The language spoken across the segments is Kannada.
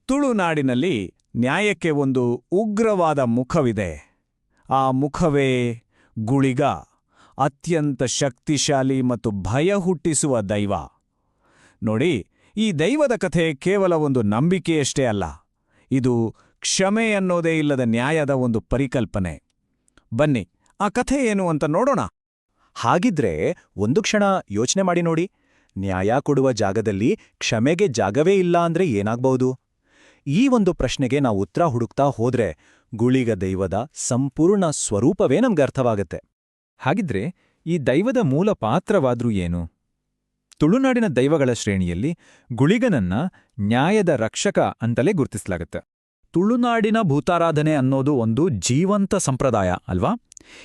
ತುಳುನಾಡಿನಲ್ಲಿ ನ್ಯಾಯಕ್ಕೆ ಒಂದು ಉಗ್ರವಾದ ಮುಖವಿದೆ. ಆ ಮುಖವೇ ಗುಳಿಗ, ಅತ್ಯಂತ ಶಕ್ತಿಶಾಲಿ ಮತ್ತು ಭಯ ಹುಟ್ಟಿಸುವ ದೈವ. ನೋಡಿ, ಈ ದೈವದ ಕಥೆ ಕೇವಲ ಒಂದು ನಂಬಿಕೆಯಷ್ಟೇ ಅಲ್ಲ, ಇದು ಕ್ಷಮೆ ಅನ್ನೋದೇ ಇಲ್ಲದ ನ್ಯಾಯದ ಒಂದು ಪರಿಕಲ್ಪನೆ. ಬನ್ನಿ, ಆ ಕಥೆ ಏನು ಅಂತ ನೋಡೋಣ. ಹಾಗಿದ್ರೆ ಒಂದು ಕ್ಷಣ ಯೋಚನೆ ಮಾಡಿ ನೋಡಿ, ನ್ಯಾಯ ಕೊಡುವ ಜಾಗದಲ್ಲಿ ಕ್ಷಮೆಗೆ ಜಾಗವೇ ಇಲ್ಲ ಅಂದ್ರೆ ಏನಾಗ್ಬಹುದು? ಈ ಒಂದು ಪ್ರಶ್ನೆಗೆ ನಾವು ಉತ್ತರ ಹುಡುಕ್ತಾ ಹೋದ್ರೆ ಗುಳಿಗ ದೈವದ ಸಂಪೂರ್ಣ ಸ್ವರೂಪವೇ ನಮ್ಗೆ ಅರ್ಥವಾಗತ್ತೆ. ಹಾಗಿದ್ರೆ ಈ ದೈವದ ಮೂಲ ಪಾತ್ರವಾದ್ರೂ ಏನು? ತುಳುನಾಡಿನ ದೈವಗಳ ಶ್ರೇಣಿಯಲ್ಲಿ ಗುಳಿಗನನ್ನ ನ್ಯಾಯದ ರಕ್ಷಕ ಅಂತಲೇ ಗುರುತಿಸಲಾಗತ್ತೆ. ತುಳುನಾಡಿನ ಭೂತಾರಾಧನೆ ಅನ್ನೋದು ಒಂದು ಜೀವಂತ ಸಂಪ್ರದಾಯ ಅಲ್ವಾ?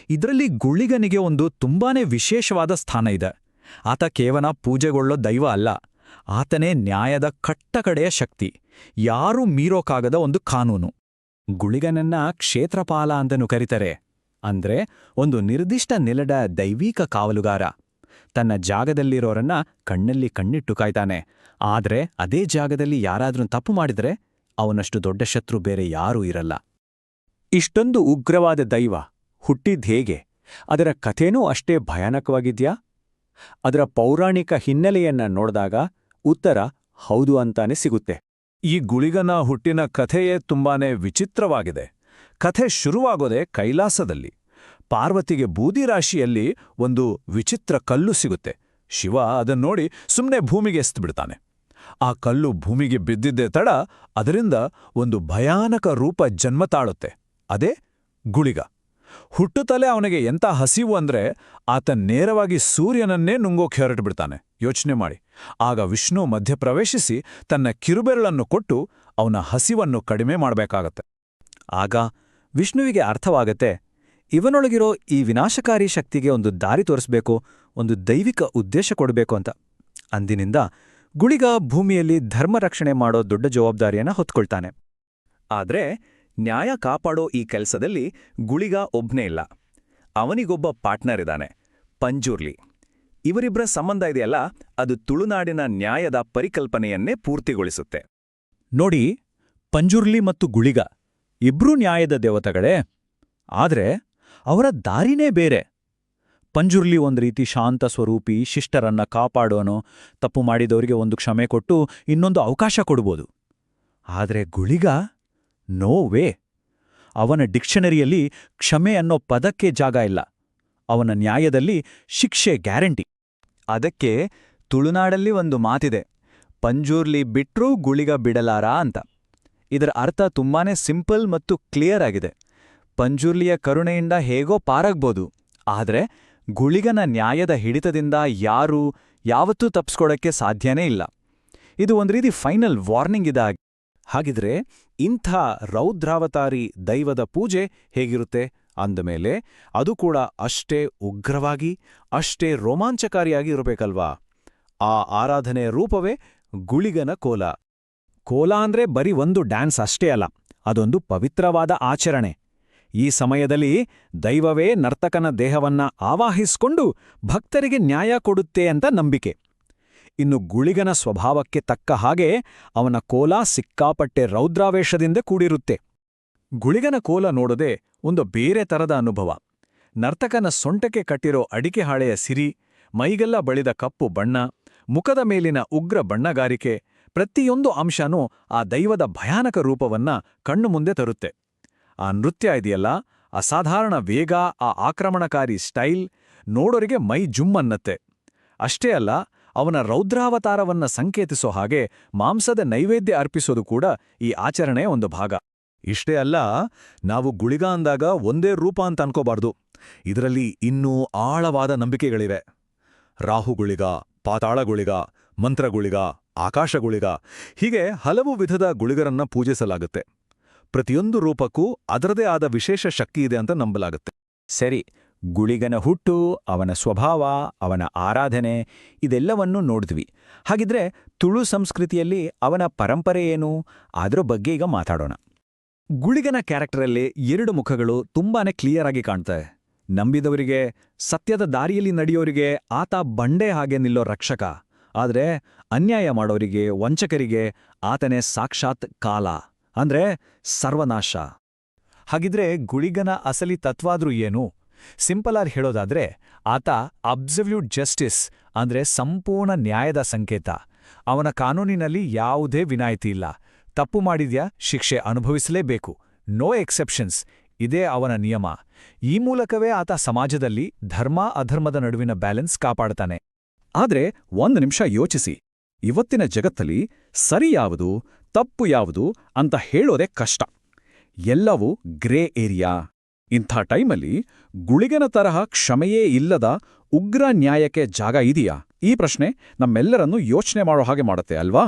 ಇದರಲ್ಲಿ ಗುಳಿಗನಿಗೆ ಒಂದು ತುಂಬಾನೇ ವಿಶೇಷವಾದ ಸ್ಥಾನ ಇದೆ. ಆತ ಕೇವಲ ಪೂಜೆಗೊಳ್ಳೋ ದೈವ ಅಲ್ಲ, ಆತನೇ ನ್ಯಾಯದ ಕಟ್ಟಕಡೆಯ ಶಕ್ತಿ, ಯಾರೂ ಮೀರೋಕಾಗದ ಒಂದು ಕಾನೂನು. ಗುಳಿಗನನ್ನ ಕ್ಷೇತ್ರಪಾಲ ಅಂತನೂ ಕರೀತಾರೆ. ಅಂದ್ರೆ ಒಂದು ನಿರ್ದಿಷ್ಟ ನೆಲದ ದೈವಿಕ ಕಾವಲುಗಾರ. ತನ್ನ ಜಾಗದಲ್ಲಿರೋರನ್ನ ಕಣ್ಣಲ್ಲಿ ಕಣ್ಣಿಟ್ಟು ಕಾಯ್ತಾನೆ. ಆದ್ರೆ ಅದೇ ಜಾಗದಲ್ಲಿ ಯಾರಾದ್ರೂ ತಪ್ಪು ಮಾಡಿದ್ರೆ ಅವನಷ್ಟು ದೊಡ್ಡ ಶತ್ರು ಬೇರೆ ಯಾರೂ ಇರಲ್ಲ. ಇಷ್ಟೊಂದು ಉಗ್ರವಾದ ದೈವ ಹುಟ್ಟಿದ್ ಹೇಗೆ? ಅದರ ಕಥೆನೂ ಅಷ್ಟೇ ಭಯಾನಕವಾಗಿದ್ಯಾ? ಅದರ ಪೌರಾಣಿಕ ಹಿನ್ನೆಲೆಯನ್ನ ನೋಡಿದಾಗ ಉತ್ತರ ಹೌದು ಅಂತಾನೆ ಸಿಗುತ್ತೆ. ಈ ಗುಳಿಗನ ಹುಟ್ಟಿನ ಕಥೆಯೇ ತುಂಬಾನೇ ವಿಚಿತ್ರವಾಗಿದೆ. ಕಥೆ ಶುರುವಾಗೋದೇ ಕೈಲಾಸದಲ್ಲಿ. ಪಾರ್ವತಿಗೆ ಬೂದಿ ರಾಶಿಯಲ್ಲಿ ಒಂದು ವಿಚಿತ್ರ ಕಲ್ಲು ಸಿಗುತ್ತೆ. ಶಿವ ಅದನ್ನೋಡಿ ಸುಮ್ಮನೆ ಭೂಮಿಗೆ ಎಸ್ದುಬಿಡ್ತಾನೆ. ಆ ಕಲ್ಲು ಭೂಮಿಗೆ ಬಿದ್ದಿದ್ದೇ ತಡ ಅದರಿಂದ ಒಂದು ಭಯಾನಕ ರೂಪ ಜನ್ಮ ತಾಳುತ್ತೆ. ಅದೇ ಗುಳಿಗ. ಹುಟ್ಟುತ್ತಲೇ ಅವನಿಗೆ ಎಂಥ ಹಸಿವು ಅಂದ್ರೆ ಆತ ನೇರವಾಗಿ ಸೂರ್ಯನನ್ನೇ ನುಂಗೋಕೆ ಹೊರಟುಬಿಡ್ತಾನೆ. ಯೋಚನೆ ಮಾಡಿ. ಆಗ ವಿಷ್ಣು ಮಧ್ಯಪ್ರವೇಶಿಸಿ ತನ್ನ ಕಿರುಬೆರಳನ್ನು ಕೊಟ್ಟು ಅವನ ಹಸಿವನ್ನು ಕಡಿಮೆ ಮಾಡಬೇಕಾಗತ್ತೆ. ಆಗ ವಿಷ್ಣುವಿಗೆ ಅರ್ಥವಾಗತ್ತೆ, ಇವನೊಳಗಿರೋ ಈ ವಿನಾಶಕಾರಿ ಶಕ್ತಿಗೆ ಒಂದು ದಾರಿ ತೋರಿಸ್ಬೇಕು, ಒಂದು ದೈವಿಕ ಉದ್ದೇಶ ಕೊಡಬೇಕು ಅಂತ. ಅಂದಿನಿಂದ ಗುಳಿಗ ಭೂಮಿಯಲ್ಲಿ ಧರ್ಮ ರಕ್ಷಣೆ ಮಾಡೋ ದೊಡ್ಡ ಜವಾಬ್ದಾರಿಯನ್ನ ಹೊತ್ಕೊಳ್ತಾನೆ. ಆದ್ರೆ ನ್ಯಾಯ ಕಾಪಾಡೋ ಈ ಕೆಲಸದಲ್ಲಿ ಗುಳಿಗ ಒಬ್ನೇ ಇಲ್ಲ. ಅವನಿಗೊಬ್ಬ ಪಾರ್ಟ್ನರ್ ಇದ್ದಾನೆ, ಪಂಜುರ್ಲಿ. ಇವರಿಬ್ಬರ ಸಂಬಂಧ ಇದೆಯಲ್ಲ, ಅದು ತುಳುನಾಡಿನ ನ್ಯಾಯದ ಪರಿಕಲ್ಪನೆಯನ್ನೇ ಪೂರ್ತಿಗೊಳಿಸುತ್ತೆ. ನೋಡಿ, ಪಂಜುರ್ಲಿ ಮತ್ತು ಗುಳಿಗ ಇಬ್ರೂ ನ್ಯಾಯದ ದೇವತೆಗಳೇ, ಆದ್ರೆ ಅವರ ದಾರಿನೇ ಬೇರೆ. ಪಂಜುರ್ಲಿ ಒಂದ್ ರೀತಿ ಶಾಂತ ಸ್ವರೂಪಿ, ಶಿಷ್ಟರನ್ನ ಕಾಪಾಡೋನು, ತಪ್ಪು ಮಾಡಿದವರಿಗೆ ಒಂದು ಕ್ಷಮೆ ಕೊಟ್ಟು ಇನ್ನೊಂದು ಅವಕಾಶ ಕೊಡ್ಬೋದು. ಆದ್ರೆ ಗುಳಿಗ ನೋ ವೇ. ಅವನ ಡಿಕ್ಷನರಿಯಲ್ಲಿ ಕ್ಷಮೆ ಅನ್ನೋ ಪದಕ್ಕೆ ಜಾಗ ಇಲ್ಲ. ಅವನ ನ್ಯಾಯದಲ್ಲಿ ಶಿಕ್ಷೆ ಗ್ಯಾರಂಟಿ. ಅದಕ್ಕೆ ತುಳುನಾಡಲ್ಲಿ ಒಂದು ಮಾತಿದೆ, ಪಂಜುರ್ಲಿ ಬಿಟ್ರೂ ಗುಳಿಗ ಬಿಡಲಾರ ಅಂತ. ಇದರ ಅರ್ಥ ತುಂಬಾನೇ ಸಿಂಪಲ್ ಮತ್ತು ಕ್ಲಿಯರ್ ಆಗಿದೆ. ಪಂಜುರ್ಲಿಯ ಕರುಣೆಯಿಂದ ಹೇಗೋ ಪಾರಾಗ್ಬೋದು, ಆದ್ರೆ ಗುಳಿಗನ ನ್ಯಾಯದ ಹಿಡಿತದಿಂದ ಯಾರೂ ಯಾವತ್ತೂ ತಪ್ಪಿಸ್ಕೊಡಕ್ಕೆ ಸಾಧ್ಯನೇ ಇಲ್ಲ. ಇದು ಒಂದು ರೀತಿ ಫೈನಲ್ ವಾರ್ನಿಂಗ್ ಇದಾಗಿ. ಹಾಗಿದ್ರೆ ಇಂಥ ರೌದ್ರಾವತಾರಿ ದೈವದ ಪೂಜೆ ಹೇಗಿರುತ್ತೆ ಅಂದಮೇಲೆ ಅದು ಕೂಡ ಅಷ್ಟೇ ಉಗ್ರವಾಗಿ, ಅಷ್ಟೇ ರೋಮಾಂಚಕಾರಿಯಾಗಿ ಇರಬೇಕಲ್ವಾ? ಆ ಆರಾಧನೆಯ ರೂಪವೇ ಗುಳಿಗನ ಕೋಲ. ಕೋಲ ಅಂದ್ರೆ ಬರೀ ಒಂದು ಡ್ಯಾನ್ಸ್ ಅಷ್ಟೇ ಅಲ್ಲ, ಅದೊಂದು ಪವಿತ್ರವಾದ ಆಚರಣೆ. ಈ ಸಮಯದಲ್ಲಿ ದೈವವೇ ನರ್ತಕನ ದೇಹವನ್ನ ಆವಾಹಿಸ್ಕೊಂಡು ಭಕ್ತರಿಗೆ ನ್ಯಾಯ ಕೊಡುತ್ತೆ ಅಂತ ನಂಬಿಕೆ. ಇನ್ನು ಗುಳಿಗನ ಸ್ವಭಾವಕ್ಕೆ ತಕ್ಕ ಹಾಗೆ ಅವನ ಕೋಲ ಸಿಕ್ಕಾಪಟ್ಟೆ ರೌದ್ರಾವೇಶದಿಂದ ಕೂಡಿರುತ್ತೆ. ಗುಳಿಗನ ಕೋಲ ನೋಡೋದೇ ಒಂದು ಬೇರೆ ತರದ ಅನುಭವ. ನರ್ತಕನ ಸೊಂಟಕ್ಕೆ ಕಟ್ಟಿರೋ ಅಡಿಕೆ ಹಾಳೆಯ ಸಿರಿ, ಮೈಗೆಲ್ಲ ಬಳಿದ ಕಪ್ಪು ಬಣ್ಣ, ಮುಖದ ಮೇಲಿನ ಉಗ್ರ ಬಣ್ಣಗಾರಿಕೆ, ಪ್ರತಿಯೊಂದು ಅಂಶನೂ ಆ ದೈವದ ಭಯಾನಕ ರೂಪವನ್ನ ಕಣ್ಣು ಮುಂದೆ ತರುತ್ತೆ. ಆ ನೃತ್ಯ ಇದೆಯಲ್ಲ, ಅಸಾಧಾರಣ ವೇಗ, ಆ ಆಕ್ರಮಣಕಾರಿ ಸ್ಟೈಲ್ ನೋಡೋರಿಗೆ ಮೈ ಜುಮ್ಮನ್ನತ್ತೆ. ಅಷ್ಟೇ ಅಲ್ಲ, ಅವನ ರೌದ್ರಾವತಾರವನ್ನ ಸಂಕೇತಿಸೋ ಹಾಗೆ ಮಾಂಸದ ನೈವೇದ್ಯ ಅರ್ಪಿಸೋದು ಕೂಡ ಈ ಆಚರಣೆಯ ಒಂದು ಭಾಗ. ಇಷ್ಟೇ ಅಲ್ಲ, ನಾವು ಗುಳಿಗ ಅಂದಾಗ ಒಂದೇ ರೂಪ ಅಂತ ಅನ್ಕೋಬಾರ್ದು. ಇದರಲ್ಲಿ ಇನ್ನೂ ಆಳವಾದ ನಂಬಿಕೆಗಳಿವೆ. ರಾಹುಗುಳಿಗ, ಪಾತಾಳಗುಳಿಗ, ಮಂತ್ರಗುಳಿಗ, ಆಕಾಶಗುಳಿಗ, ಹೀಗೆ ಹಲವು ವಿಧದ ಗುಳಿಗರನ್ನ ಪೂಜಿಸಲಾಗುತ್ತೆ. ಪ್ರತಿಯೊಂದು ರೂಪಕ್ಕೂ ಅದರದೇ ಆದ ವಿಶೇಷ ಶಕ್ತಿಯಿದೆ ಅಂತ ನಂಬಲಾಗುತ್ತೆ. ಸರಿ, ಗುಳಿಗನ ಹುಟ್ಟು, ಅವನ ಸ್ವಭಾವ, ಅವನ ಆರಾಧನೆ ಇದೆಲ್ಲವನ್ನೂ ನೋಡಿದ್ವಿ. ಹಾಗಿದ್ರೆ ತುಳು ಸಂಸ್ಕೃತಿಯಲ್ಲಿ ಅವನ ಪರಂಪರೆ ಏನು? ಅದರ ಬಗ್ಗೆ ಈಗ ಮಾತಾಡೋಣ. ಗುಳಿಗನ ಕ್ಯಾರೆಕ್ಟರಲ್ಲಿ ಎರಡು ಮುಖಗಳು ತುಂಬಾನೇ ಕ್ಲಿಯರ್ ಆಗಿ ಕಾಣ್ತವೆ. ನಂಬಿದವರಿಗೆ, ಸತ್ಯದ ದಾರಿಯಲ್ಲಿ ನಡೆಯೋರಿಗೆ ಆತ ಬಂಡೆ ಹಾಗೆ ನಿಲ್ಲೋ ರಕ್ಷಕ. ಆದ್ರೆ ಅನ್ಯಾಯ ಮಾಡೋರಿಗೆ ವಂಚಕರಿಗೆ ಆತನೇ ಸಾಕ್ಷಾತ್ ಕಾಲ ಅಂದ್ರೆ ಸರ್ವನಾಶ. ಹಾಗಿದ್ರೆ ಗುಳಿಗನ ಅಸಲಿ ತತ್ವಾದ್ರೂ ಏನು? ಸಿಂಪಲ್ ಆಗಿ ಹೇಳೋದಾದ್ರೆ ಆತ ಅಬ್ಸಲ್ಯೂಟ್ ಜಸ್ಟಿಸ್ ಅಂದ್ರೆ ಸಂಪೂರ್ಣ ನ್ಯಾಯದ ಸಂಕೇತ. ಅವನ ಕಾನೂನಿನಲ್ಲಿ ಯಾವುದೇ ವಿನಾಯಿತಿ ಇಲ್ಲ. ತಪ್ಪು ಮಾಡಿದ್ಯಾ ಶಿಕ್ಷೆ ಅನುಭವಿಸಲೇಬೇಕು, ನೋ ಎಕ್ಸೆಪ್ಷನ್ಸ್. ಇದೇ ಅವನ ನಿಯಮ. ಈ ಮೂಲಕವೇ ಆತ ಸಮಾಜದಲ್ಲಿ ಧರ್ಮ ಅಧರ್ಮದ ನಡುವಿನ ಬ್ಯಾಲೆನ್ಸ್ ಕಾಪಾಡ್ತಾನೆ. ಆದ್ರೆ ಒಂದು ನಿಮಿಷ ಯೋಚಿಸಿ, ಇವತ್ತಿನ ಜಗತ್ತಲ್ಲಿ ಸರಿ ಯಾವುದು ತಪ್ಪು ಯಾವುದು ಅಂತ ಹೇಳೋದೇ ಕಷ್ಟ. ಎಲ್ಲವೂ ಗ್ರೇ ಏರಿಯಾ. ಇಂಥ ಟೈಮಲ್ಲಿ ಗುಳಿಗನ ತರಹ ಕ್ಷಮೆಯೇ ಇಲ್ಲದ ಉಗ್ರ ನ್ಯಾಯಕ್ಕೆ ಜಾಗ ಇದೆಯಾ? ಈ ಪ್ರಶ್ನೆ ನಮ್ಮೆಲ್ಲರನ್ನೂ ಯೋಚನೆ ಮಾಡೋ ಹಾಗೆ ಮಾಡುತ್ತೆ ಅಲ್ವಾ?